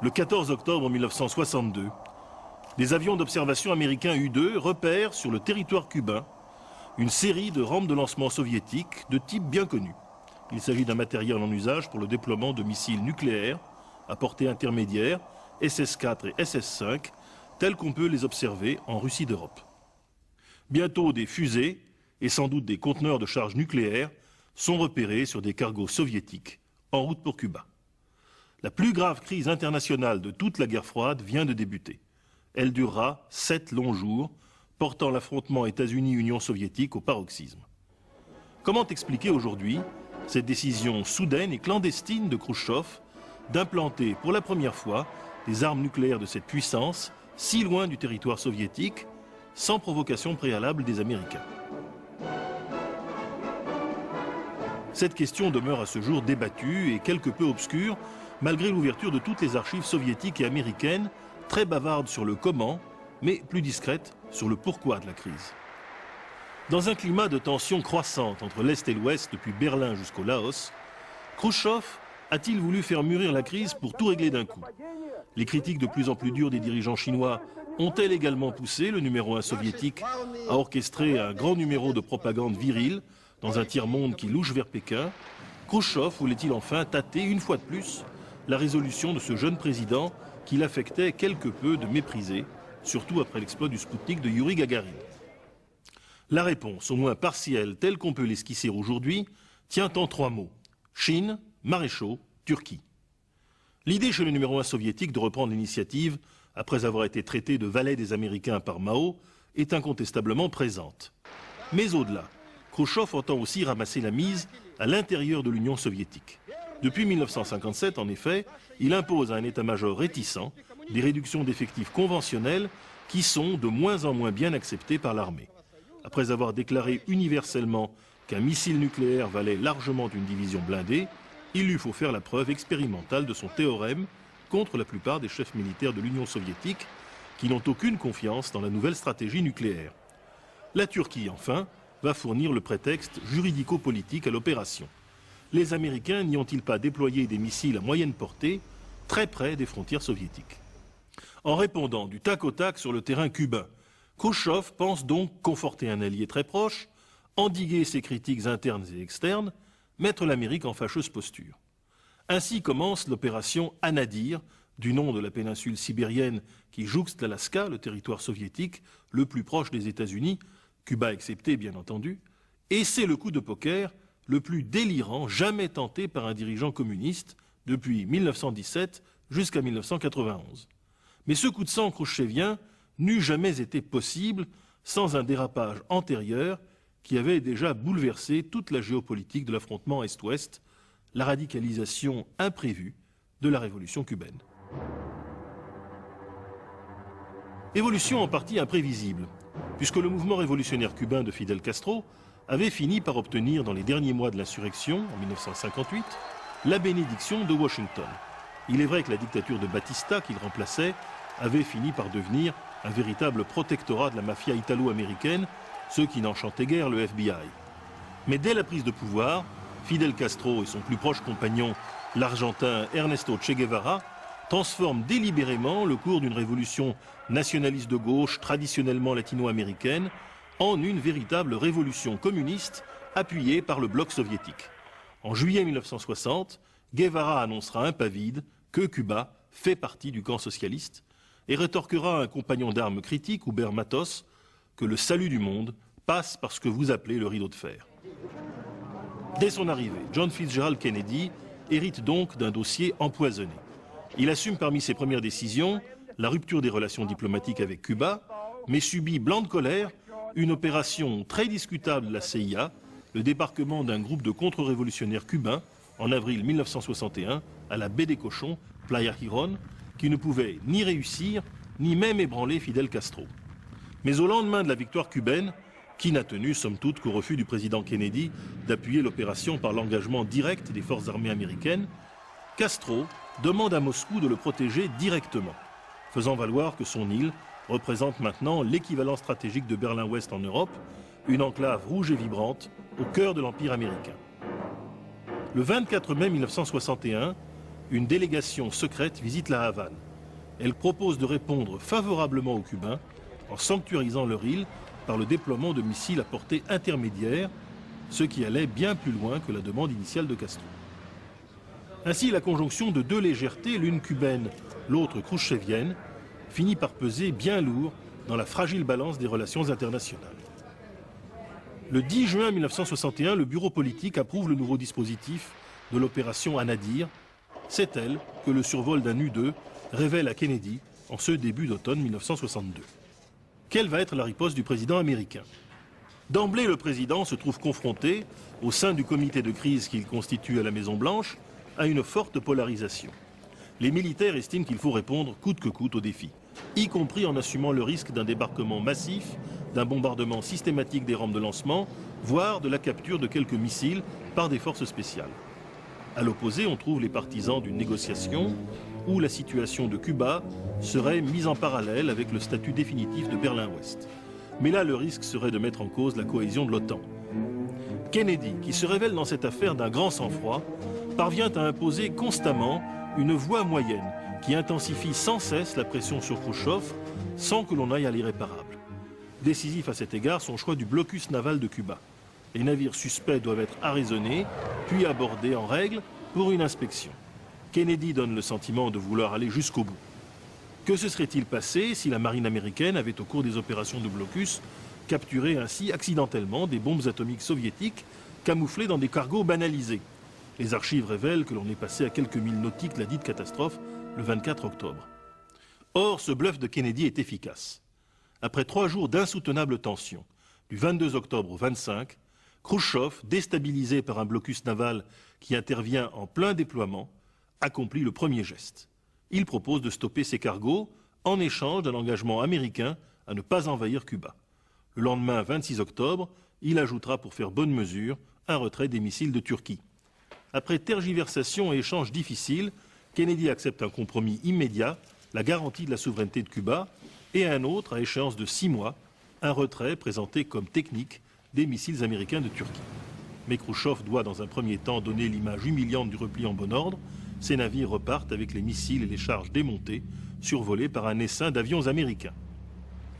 Le 14 octobre 1962, des avions d'observation américains U-2 repèrent sur le territoire cubain une série de rampes de lancement soviétiques de type bien connu. Il s'agit d'un matériel en usage pour le déploiement de missiles nucléaires à portée intermédiaire, SS-4 et SS-5, tels qu'on peut les observer en Russie d'Europe. Bientôt, des fusées et sans doute des conteneurs de charge nucléaire sont repérés sur des cargos soviétiques en route pour Cuba. La plus grave crise internationale de toute la guerre froide vient de débuter. Elle durera 7 longs jours, portant l'affrontement États-Unis-Union soviétique au paroxysme. Comment expliquer aujourd'hui cette décision soudaine et clandestine de Khrouchtchev d'implanter pour la première fois des armes nucléaires de cette puissance si loin du territoire soviétique, sans provocation préalable des Américains? Cette question demeure à ce jour débattue et quelque peu obscure, malgré l'ouverture de toutes les archives soviétiques et américaines, très bavardes sur le comment, mais plus discrètes sur le pourquoi de la crise. Dans un climat de tension croissante entre l'Est et l'Ouest depuis Berlin jusqu'au Laos, Khrouchtchev a-t-il voulu faire mûrir la crise pour tout régler d'un coup? Les critiques de plus en plus dures des dirigeants chinois ont-elles également poussé le numéro 1 soviétique à orchestrer un grand numéro de propagande virile dans un tiers-monde qui louche vers Pékin? Khrouchtchev voulait-il enfin tâter une fois de plus la résolution de ce jeune président qu'il affectait quelque peu de mépriser, surtout après l'exploit du Spoutnik de Yuri Gagarin? La réponse, au moins partielle, telle qu'on peut l'esquisser aujourd'hui, tient en 3 mots. Chine, maréchaux, Turquie. L'idée chez le numéro 1 soviétique de reprendre l'initiative, après avoir été traité de valet des Américains par Mao, est incontestablement présente. Mais au-delà, Khrouchtchev entend aussi ramasser la mise à l'intérieur de l'Union soviétique. Depuis 1957, en effet, il impose à un état-major réticent des réductions d'effectifs conventionnelles qui sont de moins en moins bien acceptées par l'armée. Après avoir déclaré universellement qu'un missile nucléaire valait largement une division blindée, il lui faut faire la preuve expérimentale de son théorème contre la plupart des chefs militaires de l'Union soviétique qui n'ont aucune confiance dans la nouvelle stratégie nucléaire. La Turquie, enfin, va fournir le prétexte juridico-politique à l'opération. Les Américains n'y ont-ils pas déployé des missiles à moyenne portée très près des frontières soviétiques? En répondant du tac au tac sur le terrain cubain, Khrouchtchev pense donc conforter un allié très proche, endiguer ses critiques internes et externes, mettre l'Amérique en fâcheuse posture. Ainsi commence l'opération Anadyr, du nom de la péninsule sibérienne qui jouxte l'Alaska, le territoire soviétique le plus proche des États-Unis, Cuba excepté bien entendu, et c'est le coup de poker le plus délirant jamais tenté par un dirigeant communiste depuis 1917 jusqu'à 1991. Mais ce coup de sang khrouchtchevien n'eût jamais été possible sans un dérapage antérieur qui avait déjà bouleversé toute la géopolitique de l'affrontement Est-Ouest, la radicalisation imprévue de la révolution cubaine. Évolution en partie imprévisible, puisque le mouvement révolutionnaire cubain de Fidel Castro avait fini par obtenir dans les derniers mois de l'insurrection, en 1958, la bénédiction de Washington. Il est vrai que la dictature de Batista, qu'il remplaçait, avait fini par devenir un véritable protectorat de la mafia italo-américaine, ce qui n'enchantait guère le FBI. Mais dès la prise de pouvoir, Fidel Castro et son plus proche compagnon, l'Argentin Ernesto Che Guevara, transforment délibérément le cours d'une révolution nationaliste de gauche traditionnellement latino-américaine en une véritable révolution communiste appuyée par le bloc soviétique. En juillet 1960, Guevara annoncera impavide que Cuba fait partie du camp socialiste et rétorquera à un compagnon d'armes critique, Hubert Matos, que le salut du monde passe par ce que vous appelez le rideau de fer. Dès son arrivée, John Fitzgerald Kennedy hérite donc d'un dossier empoisonné. Il assume parmi ses premières décisions la rupture des relations diplomatiques avec Cuba, mais subit blanc de colère une opération très discutable de la CIA, le débarquement d'un groupe de contre-révolutionnaires cubains en avril 1961 à la baie des Cochons, Playa Girón, qui ne pouvait ni réussir, ni même ébranler Fidel Castro. Mais au lendemain de la victoire cubaine, qui n'a tenu somme toute qu'au refus du président Kennedy d'appuyer l'opération par l'engagement direct des forces armées américaines, Castro demande à Moscou de le protéger directement, faisant valoir que son île représente maintenant l'équivalent stratégique de Berlin-Ouest en Europe, une enclave rouge et vibrante au cœur de l'Empire américain. Le 24 mai 1961, une délégation secrète visite la Havane. Elle propose de répondre favorablement aux Cubains en sanctuarisant leur île par le déploiement de missiles à portée intermédiaire, ce qui allait bien plus loin que la demande initiale de Castro. Ainsi, la conjonction de deux légèretés, l'une cubaine, l'autre khrouchtchevienne, finit par peser bien lourd dans la fragile balance des relations internationales. Le 10 juin 1961, le bureau politique approuve le nouveau dispositif de l'opération Anadir. C'est elle que le survol d'un U-2 révèle à Kennedy en ce début d'automne 1962. Quelle va être la riposte du président américain? D'emblée, le président se trouve confronté, au sein du comité de crise qu'il constitue à la Maison-Blanche, à une forte polarisation. Les militaires estiment qu'il faut répondre coûte que coûte au défi, y compris en assumant le risque d'un débarquement massif, d'un bombardement systématique des rampes de lancement, voire de la capture de quelques missiles par des forces spéciales. À l'opposé, on trouve les partisans d'une négociation où la situation de Cuba serait mise en parallèle avec le statut définitif de Berlin-Ouest. Mais là, le risque serait de mettre en cause la cohésion de l'OTAN. Kennedy, qui se révèle dans cette affaire d'un grand sang-froid, parvient à imposer constamment une voie moyenne qui intensifie sans cesse la pression sur Khrouchtchev sans que l'on aille à l'irréparable. Décisif à cet égard son choix du blocus naval de Cuba. Les navires suspects doivent être arraisonnés, puis abordés en règle pour une inspection. Kennedy donne le sentiment de vouloir aller jusqu'au bout. Que se serait-il passé si la marine américaine avait, au cours des opérations de blocus, capturé ainsi accidentellement des bombes atomiques soviétiques camouflées dans des cargos banalisés? Les archives révèlent que l'on est passé à quelques milles nautiques de la dite catastrophe le 24 octobre. Or, ce bluff de Kennedy est efficace. Après 3 jours d'insoutenables tensions, du 22 octobre au 25, Khrouchtchev, déstabilisé par un blocus naval qui intervient en plein déploiement, accomplit le premier geste. Il propose de stopper ces cargos en échange d'un engagement américain à ne pas envahir Cuba. Le lendemain, 26 octobre, il ajoutera pour faire bonne mesure un retrait des missiles de Turquie. Après tergiversation et échanges difficiles, Kennedy accepte un compromis immédiat, la garantie de la souveraineté de Cuba, et un autre, à échéance de 6 mois, un retrait présenté comme technique des missiles américains de Turquie. Mais Khrouchtchev doit dans un premier temps donner l'image humiliante du repli en bon ordre. Ces navires repartent avec les missiles et les charges démontées, survolés par un essaim d'avions américains.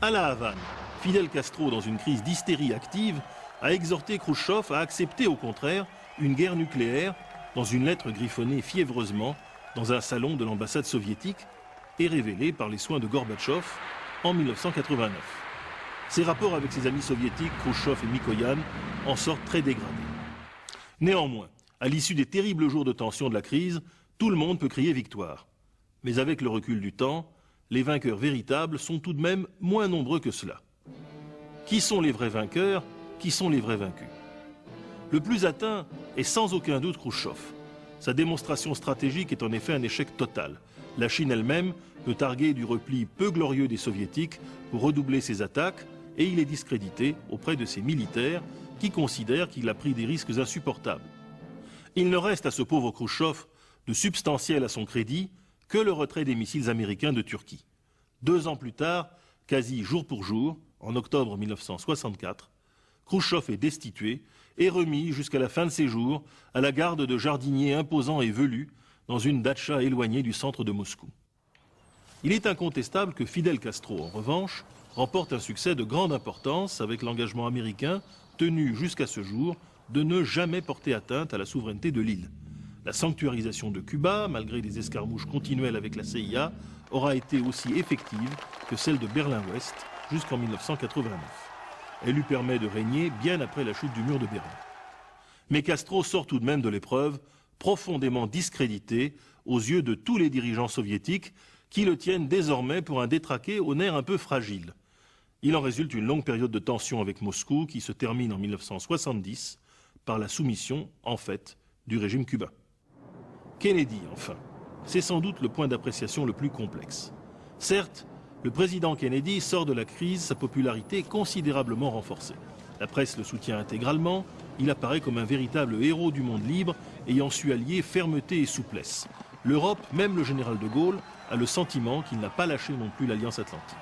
À la Havane, Fidel Castro, dans une crise d'hystérie active, a exhorté Khrouchtchev à accepter au contraire une guerre nucléaire dans une lettre griffonnée fiévreusement dans un salon de l'ambassade soviétique et révélée par les soins de Gorbatchev en 1989. Ses rapports avec ses amis soviétiques, Khrouchtchev et Mikoyan, en sortent très dégradés. Néanmoins, à l'issue des terribles jours de tension de la crise, tout le monde peut crier victoire. Mais avec le recul du temps, les vainqueurs véritables sont tout de même moins nombreux que cela. Qui sont les vrais vainqueurs? Qui sont les vrais vaincus? Le plus atteint est sans aucun doute Khrouchtchev. Sa démonstration stratégique est en effet un échec total. La Chine elle-même peut targuer du repli peu glorieux des soviétiques pour redoubler ses attaques et il est discrédité auprès de ses militaires qui considèrent qu'il a pris des risques insupportables. Il ne reste à ce pauvre Khrouchtchev de substantiel à son crédit que le retrait des missiles américains de Turquie. 2 ans plus tard, quasi jour pour jour, en octobre 1964, Khrouchtchev est destitué et remis jusqu'à la fin de ses jours à la garde de jardiniers imposants et velus dans une datcha éloignée du centre de Moscou. Il est incontestable que Fidel Castro, en revanche, remporte un succès de grande importance avec l'engagement américain tenu jusqu'à ce jour de ne jamais porter atteinte à la souveraineté de l'île. La sanctuarisation de Cuba, malgré des escarmouches continuelles avec la CIA, aura été aussi effective que celle de Berlin-Ouest jusqu'en 1989. Elle lui permet de régner bien après la chute du mur de Berlin. Mais Castro sort tout de même de l'épreuve, profondément discrédité aux yeux de tous les dirigeants soviétiques qui le tiennent désormais pour un détraqué au nerf un peu fragile. Il en résulte une longue période de tension avec Moscou qui se termine en 1970 par la soumission, en fait, du régime cubain. Kennedy, enfin, c'est sans doute le point d'appréciation le plus complexe. Certes, le président Kennedy sort de la crise, sa popularité considérablement renforcée. La presse le soutient intégralement, il apparaît comme un véritable héros du monde libre, ayant su allier fermeté et souplesse. L'Europe, même le général de Gaulle, a le sentiment qu'il n'a pas lâché non plus l'Alliance Atlantique.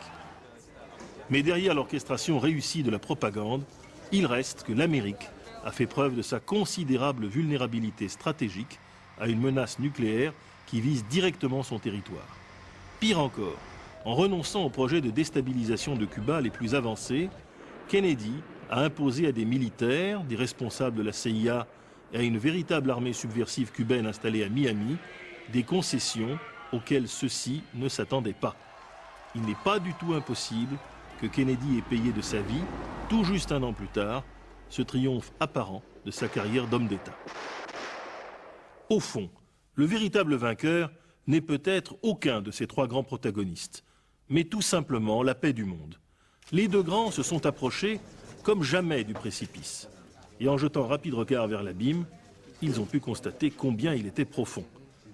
Mais derrière l'orchestration réussie de la propagande, il reste que l'Amérique a fait preuve de sa considérable vulnérabilité stratégique à une menace nucléaire qui qui vise directement son territoire. Pire encore, en renonçant au projet de déstabilisation de Cuba les plus avancés, Kennedy a imposé à des militaires, des responsables de la CIA et à une véritable armée subversive cubaine installée à Miami, des concessions auxquelles ceux-ci ne s'attendaient pas. Il n'est pas du tout impossible que Kennedy ait payé de sa vie, tout juste un an plus tard, ce triomphe apparent de sa carrière d'homme d'État. Au fond, le véritable vainqueur n'est peut-être aucun de ces trois grands protagonistes, mais tout simplement la paix du monde. Les deux grands se sont approchés comme jamais du précipice. Et en jetant un rapide regard vers l'abîme, ils ont pu constater combien il était profond.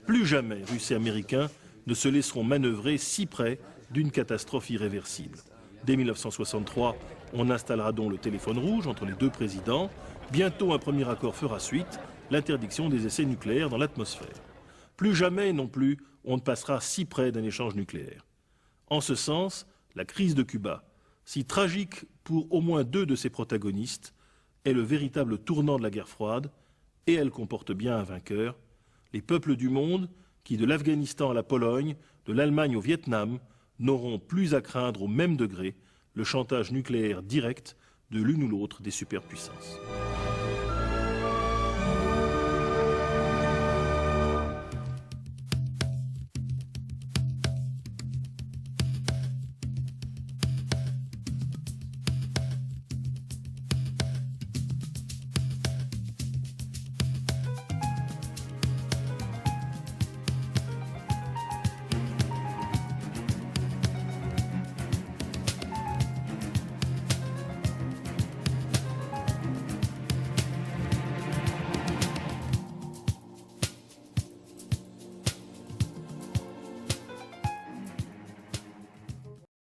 Plus jamais Russes et Américains ne se laisseront manœuvrer si près d'une catastrophe irréversible. Dès 1963, on installera donc le téléphone rouge entre les deux présidents. Bientôt, un premier accord fera suite, l'interdiction des essais nucléaires dans l'atmosphère. Plus jamais non plus, on ne passera si près d'un échange nucléaire. En ce sens, la crise de Cuba, si tragique pour au moins deux de ses protagonistes, est le véritable tournant de la guerre froide, et elle comporte bien un vainqueur. Les peuples du monde, qui de l'Afghanistan à la Pologne, de l'Allemagne au Vietnam, n'auront plus à craindre au même degré le chantage nucléaire direct de l'une ou l'autre des superpuissances.